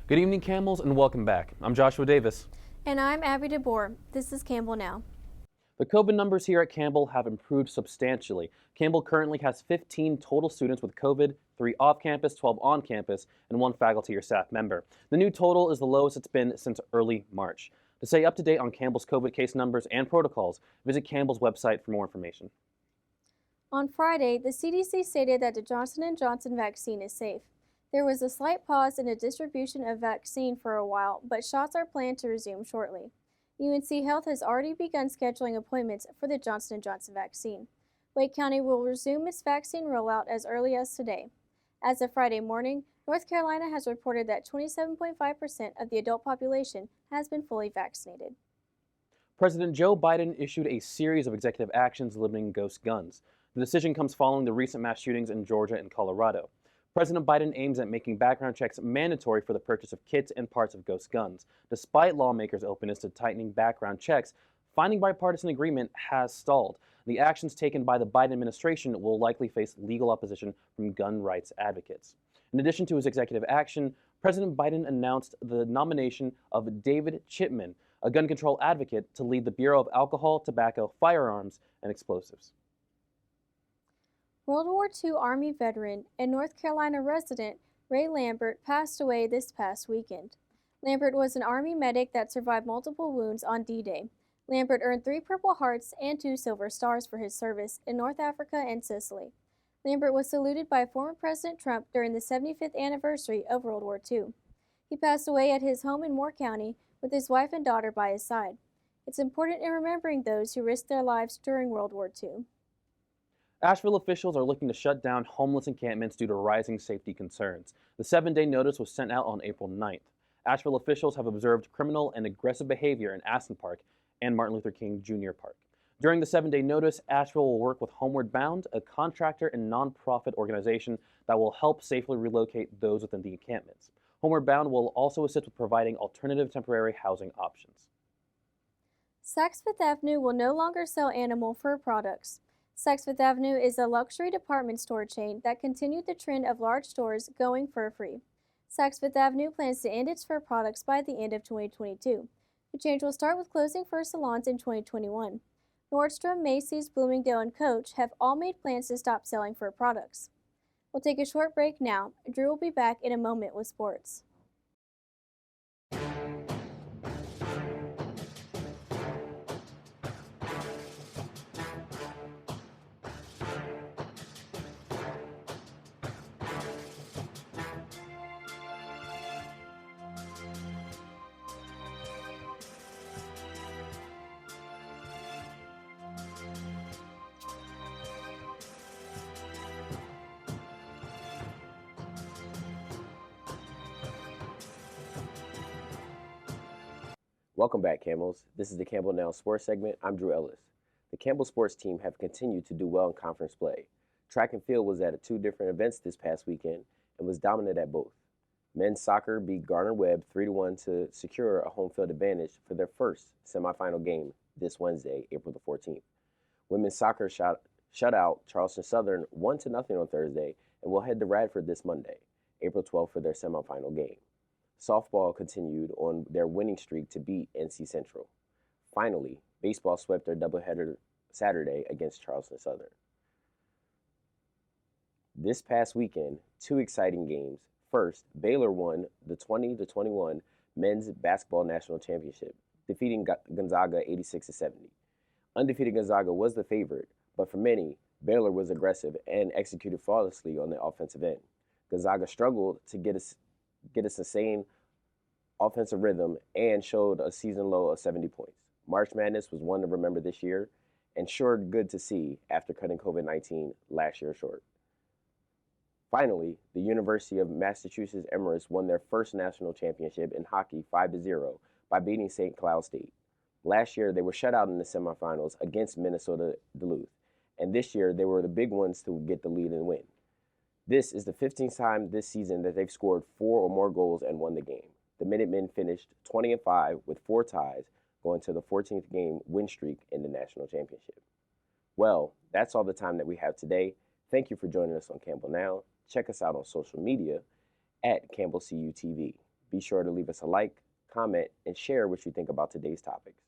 Good evening, Camels, and welcome back. I'm Joshua Davis. And I'm Abby DeBoer. This is Campbell Now. The COVID numbers here at Campbell have improved substantially. Campbell currently has 15 total students with COVID, 3 off campus, 12 on campus, and 1 faculty or staff member. The new total is the lowest it's been since early March. To stay up to date on Campbell's COVID case numbers and protocols, visit Campbell's website for more information. On Friday, the CDC stated that the Johnson & Johnson vaccine is safe. There was a slight pause in the distribution of vaccine for a while, but shots are planned to resume shortly. UNC Health has already begun scheduling appointments for the Johnson & Johnson vaccine. Wake County will resume its vaccine rollout as early as today. As of Friday morning, North Carolina has reported that 27.5% of the adult population has been fully vaccinated. President Joe Biden issued a series of executive actions limiting ghost guns. The decision comes following the recent mass shootings in Georgia and Colorado. President Biden aims at making background checks mandatory for the purchase of kits and parts of ghost guns. Despite lawmakers' openness to tightening background checks, finding bipartisan agreement has stalled. The actions taken by the Biden administration will likely face legal opposition from gun rights advocates. In addition to his executive action, President Biden announced the nomination of David Chipman, a gun control advocate, to lead the Bureau of Alcohol, Tobacco, Firearms, and Explosives. World War II Army veteran and North Carolina resident Ray Lambert passed away this past weekend. Lambert was an Army medic that survived multiple wounds on D-Day. Lambert earned 3 Purple Hearts and 2 Silver Stars for his service in North Africa and Sicily. Lambert was saluted by former President Trump during the 75th anniversary of World War II. He passed away at his home in Moore County with his wife and daughter by his side. It's important in remembering those who risked their lives during World War II. Asheville officials are looking to shut down homeless encampments due to rising safety concerns. The 7-day notice was sent out on April 9th. Asheville officials have observed criminal and aggressive behavior in Aston Park and Martin Luther King Jr. Park. During the 7-day notice, Asheville will work with Homeward Bound, a contractor and nonprofit organization that will help safely relocate those within the encampments. Homeward Bound will also assist with providing alternative temporary housing options. Saks Fifth Avenue will no longer sell animal fur products. Saks Fifth Avenue is a luxury department store chain that continued the trend of large stores going fur-free. Saks Fifth Avenue plans to end its fur products by the end of 2022. The change will start with closing fur salons in 2021. Nordstrom, Macy's, Bloomingdale, and Coach have all made plans to stop selling fur products. We'll take a short break now. Drew will be back in a moment with sports. Welcome back, Camels. This is the Campbell Now Sports segment. I'm Drew Ellis. The Campbell sports team have continued to do well in conference play. Track and field was at 2 different events this past weekend and was dominant at both. Men's soccer beat Gardner-Webb 3-1 to secure a home field advantage for their first semifinal game this Wednesday, April the 14th. Women's soccer shut out Charleston Southern 1-0 on Thursday and will head to Radford this Monday, April 12th, for their semifinal game. Softball continued on their winning streak to beat NC Central. Finally, baseball swept their doubleheader Saturday against Charleston Southern. This past weekend, 2 exciting games. First, Baylor won the 20-21 men's basketball national championship, defeating Gonzaga 86-70. Undefeated Gonzaga was the favorite, but for many, Baylor was aggressive and executed flawlessly on the offensive end. Gonzaga struggled to get a sustained offensive rhythm and showed a season low of 70 points. March Madness was one to remember this year and sure good to see after cutting COVID-19 last year short. Finally, the University of Massachusetts Emirates won their first national championship in hockey 5-0 by beating St. Cloud State. Last year, they were shut out in the semifinals against Minnesota Duluth, and this year they were the big ones to get the lead and win. This is the 15th time this season that they've scored 4 or more goals and won the game. The Minutemen finished 20-5 with 4 ties, going to the 14th game win streak in the national championship. Well, that's all the time that we have today. Thank you for joining us on Campbell Now. Check us out on social media at Campbell CUTV. Be sure to leave us a like, comment, and share what you think about today's topics.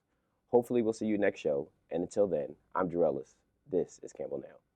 Hopefully we'll see you next show, and until then, I'm Drew Ellis. This is Campbell Now.